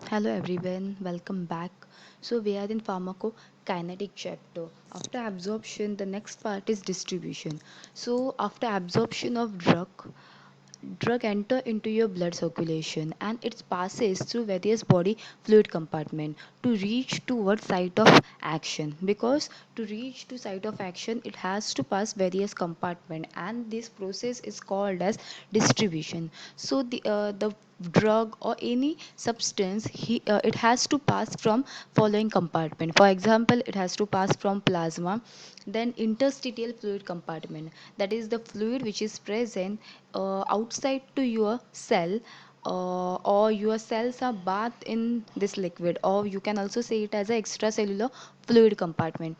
Hello everyone, welcome back. So we are in pharmacokinetic chapter. After absorption, the next part is distribution. So after absorption of drug enter into your blood circulation and it passes through various body fluid compartment to reach toward site of action. Because to reach to site of action, it has to pass various compartment, and this process is called as distribution. So the drug or any substance it has to pass from following compartment. For example, it has to pass from plasma, then interstitial fluid compartment, that is the fluid which is present outside to your cell, or your cells are bathed in this liquid, or you can also say it as a extracellular fluid compartment.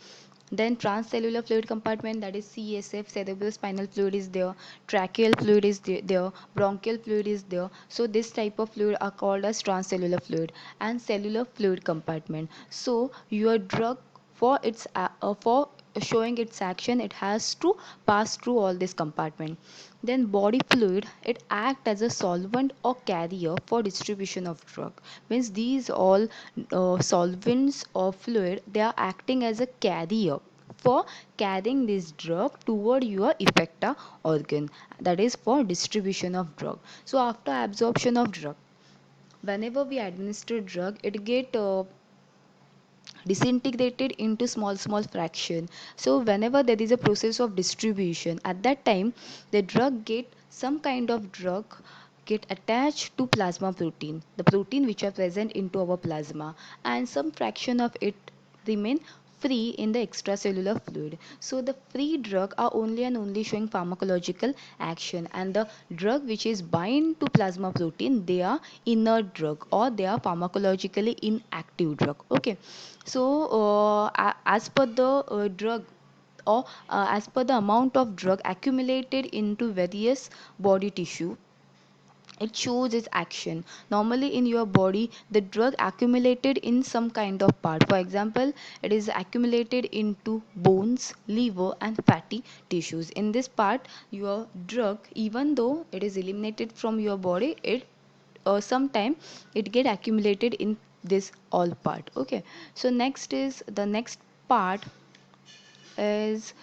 Then transcellular fluid compartment, that is CSF, cerebrospinal fluid is there, tracheal fluid is there, bronchial fluid is there. So this type of fluid are called as transcellular fluid. And cellular fluid compartment. So your drug, for showing its action, it has to pass through all this compartment. Then body fluid, it act as a solvent or carrier for distribution of drug. Means these all solvents or fluid, they are acting as a carrier for carrying this drug toward your effector organ, that is for distribution of drug. So after absorption of drug, whenever we administer drug, it get disintegrated into small fraction. So whenever there is a process of distribution, at that time the drug get some kind of drug get attached to plasma protein, the protein which are present into our plasma, and some fraction of it remain free in the extracellular fluid. So the free drug are only and only showing pharmacological action, and the drug which is bind to plasma protein, they are inert drug, or they are pharmacologically inactive drug. Okay, so as per the drug, or as per the amount of drug accumulated into various body tissue, it shows its action. Normally in your body, the drug accumulated in some kind of part. For example, it is accumulated into bones, liver and fatty tissues. In this part, your drug, even though it is eliminated from your body, it sometime it get accumulated in this all part. Okay, so next is the next part is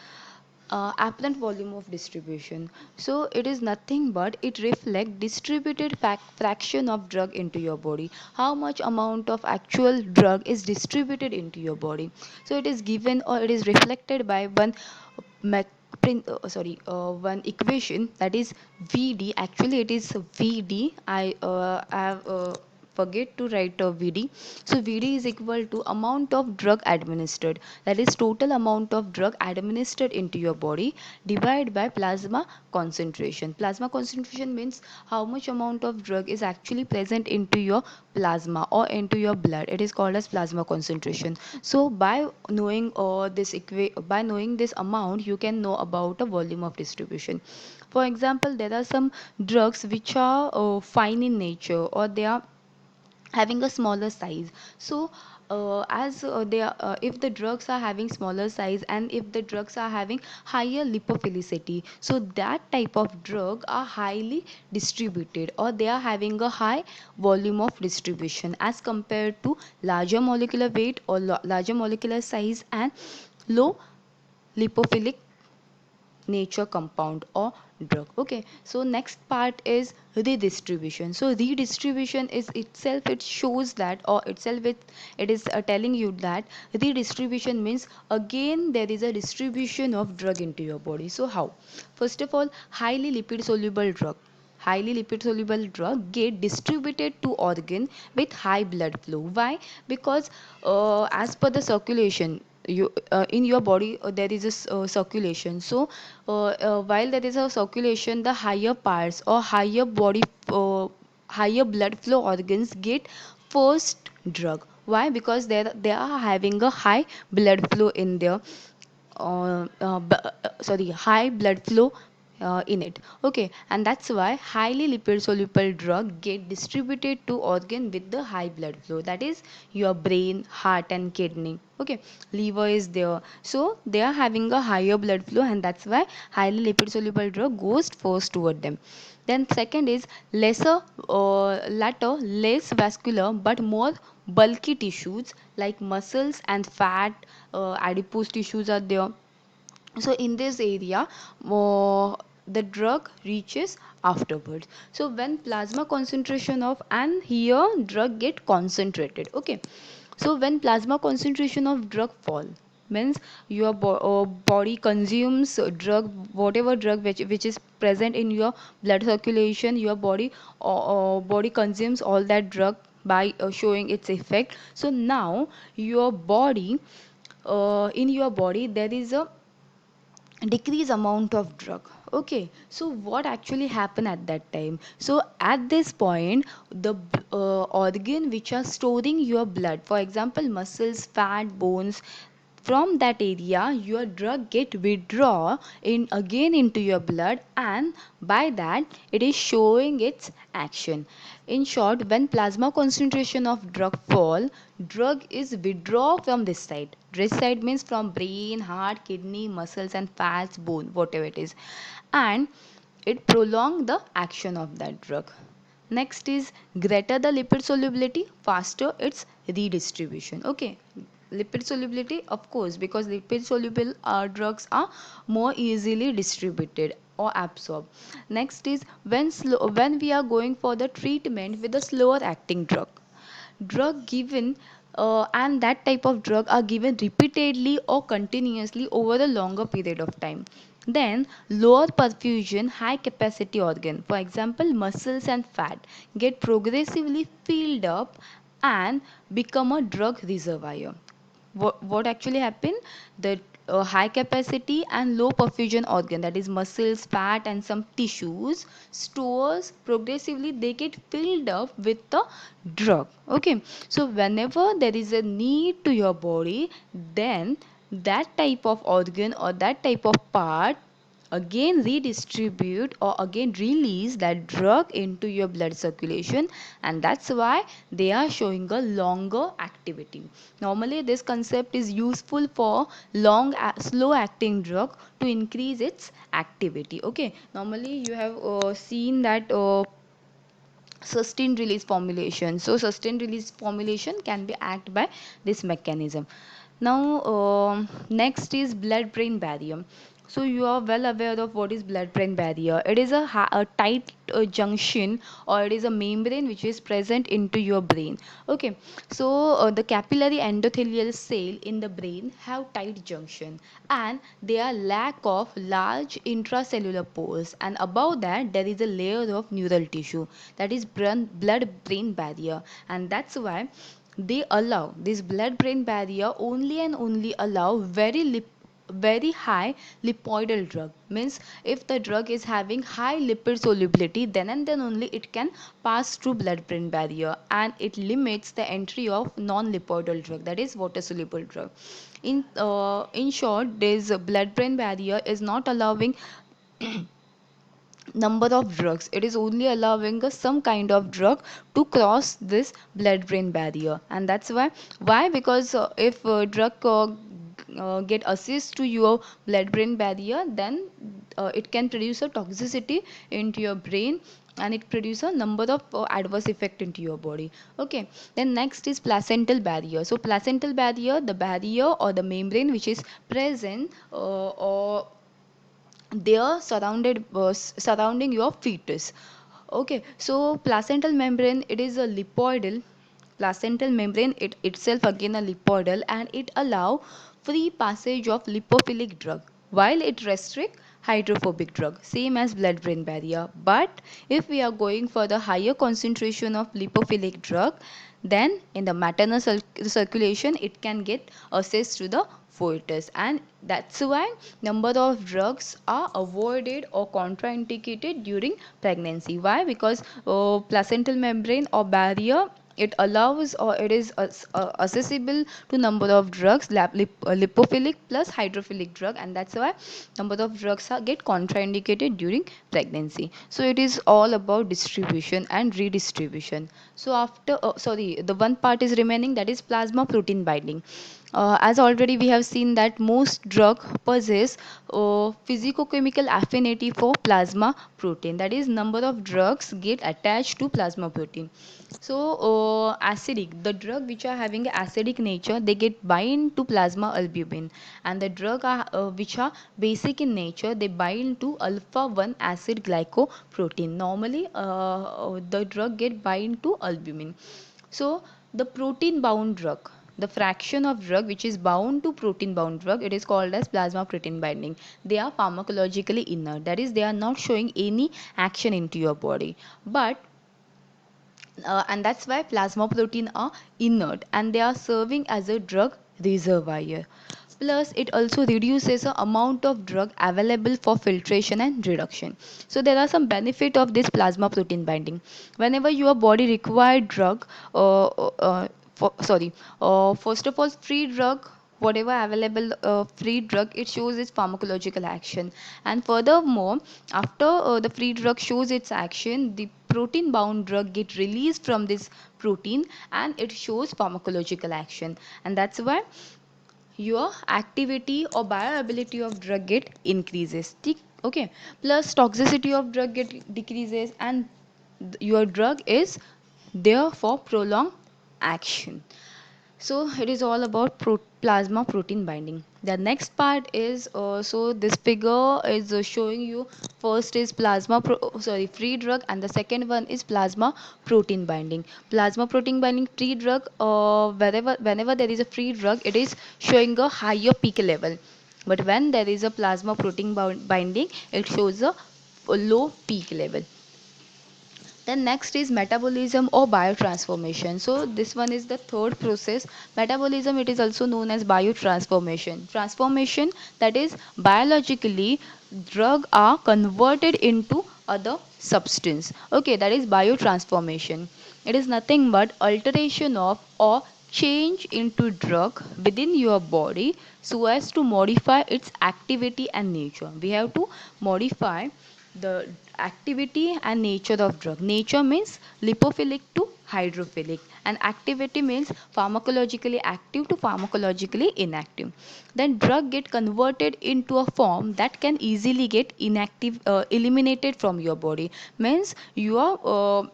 apparent volume of distribution. So it is nothing but it reflect distributed fraction of drug into your body, how much amount of actual drug is distributed into your body. So it is given, or it is reflected by one meth- one equation, that is VD. Actually it is VD. I have forget to write VD. So VD is equal to amount of drug administered, that is total amount of drug administered into your body, divided by plasma concentration. Plasma concentration means how much amount of drug is actually present into your plasma or into your blood. It is called as plasma concentration. So by knowing by knowing this amount, you can know about a volume of distribution. For example, there are some drugs which are fine in nature, or they are having a smaller size. So as they are, if the drugs are having smaller size, and if the drugs are having higher lipophilicity, so that type of drug are highly distributed, or they are having a high volume of distribution as compared to larger molecular weight, or larger molecular size, and low lipophilic nature compound or drug. Okay, so next part is redistribution. So redistribution is itself, it shows that, or itself it is telling you that redistribution means again there is a distribution of drug into your body. So how? First of all, highly lipid soluble drug get distributed to organ with high blood flow. Why? Because as per the circulation, you in your body there is a circulation. So while there is a circulation, the higher parts or higher blood flow organs get first drug. Why? Because they are having a high blood flow in their high blood flow in it. Okay, and that's why highly lipid soluble drug get distributed to organ with the high blood flow, that is your brain, heart and kidney. Okay, liver is there, so they are having a higher blood flow, and that's why highly lipid soluble drug goes first toward them. Then second is lesser latter less vascular but more bulky tissues like muscles and fat, adipose tissues are there. So in this area, the drug reaches afterwards. So when plasma concentration of, and here drug get concentrated. Okay, so when plasma concentration of drug fall, means your body consumes drug, whatever drug which is present in your blood circulation, your body consumes all that drug by showing its effect. So now your body, in your body there is a decrease amount of drug. Okay, so what actually happened at that time? So at this point, the organ which are storing your blood, for example muscles, fat, bones, from that area your drug get withdraw in again into your blood, and by that it is showing its action. In short, when plasma concentration of drug fall, drug is withdraw from this side means from brain, heart, kidney, muscles and fats, bone, whatever it is, and it prolong the action of that drug. Next is greater the lipid solubility, faster its redistribution. Okay, lipid solubility, of course, because lipid soluble drugs are more easily distributed or absorbed. Next is when we are going for the treatment with a slower acting drug given, and that type of drug are given repeatedly or continuously over a longer period of time. Then lower perfusion high capacity organ, for example muscles and fat, get progressively filled up and become a drug reservoir. What actually happened? The high capacity and low perfusion organ, that is muscles, fat and some tissues, stores progressively, they get filled up with the drug. Okay, so whenever there is a need to your body, then that type of organ or that type of part again redistribute or again release that drug into your blood circulation, and that's why they are showing a longer activity. Normally this concept is useful for slow acting drug to increase its activity. Okay, normally you have seen that sustained release formulation. So sustained release formulation can be act by this mechanism. Now next is blood brain barrier. So you are well aware of what is blood brain barrier. It is a tight junction, or it is a membrane which is present into your brain. Okay, so the capillary endothelial cell in the brain have tight junction, and they are lack of large intracellular pores, and above that there is a layer of neural tissue, that is blood brain barrier, and that's why they allow this blood brain barrier only and only allow very high lipoidal drug. Means if the drug is having high lipid solubility, then and then only it can pass through blood brain barrier, and it limits the entry of non lipoidal drug, that is water soluble drug. In short, this blood brain barrier is not allowing number of drugs, it is only allowing us some kind of drug to cross this blood brain barrier. And that's why because if drug get access to your blood brain barrier, then it can produce a toxicity into your brain, and it produce a number of adverse effect into your body. Okay, then next is placental barrier. So placental barrier, the barrier or the membrane which is present or they are surrounding your fetus. Okay, so placental membrane, it is a lipoidal placental membrane, it itself again a lipoidal, and it allow free passage of lipophilic drug while it restrict hydrophobic drug, same as blood brain barrier. But if we are going for the higher concentration of lipophilic drug, then in the maternal circulation it can get access to the fetus, and that's why number of drugs are avoided or contraindicated during pregnancy. Why? Because placental membrane or barrier It allows or it is accessible to number of drugs, lipophilic plus hydrophilic drug, and that's why number of drugs get contraindicated during pregnancy. So it is all about distribution and redistribution. So after sorry, the one part is remaining, that is plasma protein binding. As already we have seen that most drug possess physicochemical affinity for plasma protein, that is number of drugs get attached to plasma protein. So acidic, the drug which are having acidic nature, they get bind to plasma albumin, and the drug which are basic in nature, they bind to alpha 1 acid glycoprotein. Normally the drug get bind to albumin. So the protein bound drug, the fraction of drug which is bound to protein bound drug, it is called as plasma protein binding. They are pharmacologically inert, that is they are not showing any action into your body. But and that's why plasma protein are inert and they are serving as a drug reservoir. Plus it also reduces the amount of drug available for filtration and reduction. So there are some benefit of this plasma protein binding. Whenever your body require drug first of all, free drug, whatever available free drug, it shows its pharmacological action. And furthermore, after the free drug shows its action, the protein bound drug get released from this protein and it shows pharmacological action, and that's why your activity or bioavailability of drug get increases. Okay, plus toxicity of drug get decreases, and your drug is there for prolonged action. So it is all about plasma protein binding. The next part is so this figure is showing you, first is free drug, and the second one is plasma protein binding. Plasma protein binding free drug, whenever there is a free drug, it is showing a higher peak level. But when there is a plasma protein binding, it shows a low peak level. Then next is metabolism or biotransformation. So this one is the third process. Metabolism, it is also known as biotransformation. Transformation, that is biologically drug are converted into other substance. Okay, that is biotransformation. It is nothing but alteration of or change into drug within your body so as to modify its activity and nature. We have to modify the activity and nature of drug. Nature means lipophilic to hydrophilic, and activity means pharmacologically active to pharmacologically inactive. Then drug get converted into a form that can easily get eliminated from your body. Means you are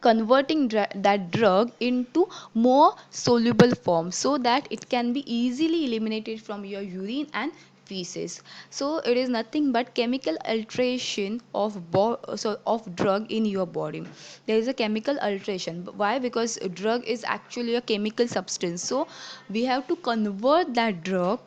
converting that drug into more soluble form so that it can be easily eliminated from your urine and feces. So it is nothing but chemical alteration of of drug in your body. There is a chemical alteration. Why? Because drug is actually a chemical substance, so we have to convert that drug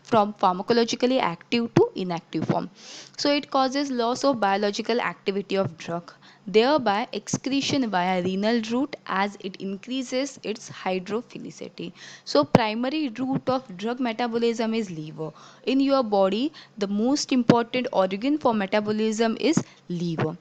from pharmacologically active to inactive form. So it causes loss of biological activity of drug, thereby excretion via renal route as it increases its hydrophilicity. So primary route of drug metabolism is liver. In your body, the most important organ for metabolism is liver.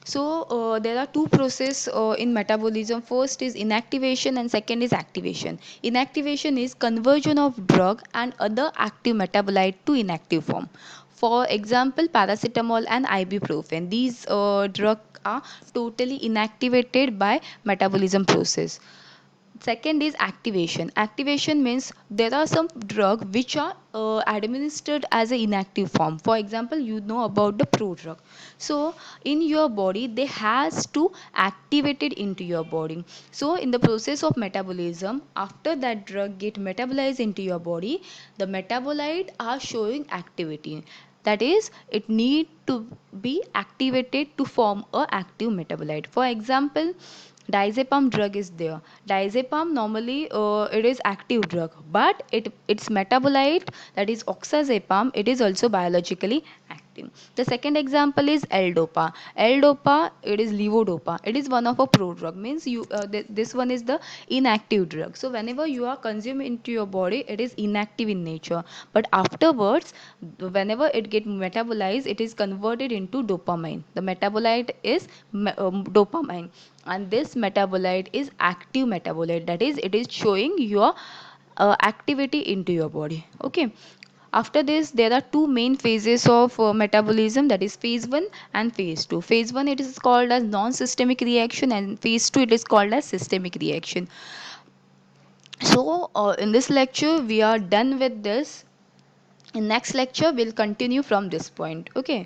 So there are two process in metabolism. First is inactivation and second is activation. Inactivation is conversion of drug and other active metabolite to inactive form. For example, paracetamol and ibuprofen. These drugs are totally inactivated by metabolism process. Second is activation. Activation means there are some drug which are administered as an inactive form. For example, you know about the prodrug. So in your body, they has to activate it into your body. So in the process of metabolism, after that drug get metabolized into your body, the metabolite are showing activity. That is, it need to be activated to form a active metabolite. For example, diazepam drug is there. Diazepam normally it is active drug, but its metabolite, that is oxazepam, it is also biologically active. acting. The second example is L-DOPA. L-DOPA, it is levodopa. It is one of a prodrug. Means this one is the inactive drug. So whenever you are consuming into your body, it is inactive in nature. But afterwards, whenever it get metabolized, it is converted into dopamine. The metabolite is dopamine, and this metabolite is active metabolite. That is, it is showing your activity into your body. Okay. After this, there are two main phases of metabolism, that is phase 1 and phase 2. Phase 1, it is called as non-systemic reaction, and phase 2, it is called as systemic reaction. So in this lecture we are done with this. In next lecture we'll continue from this point. Okay.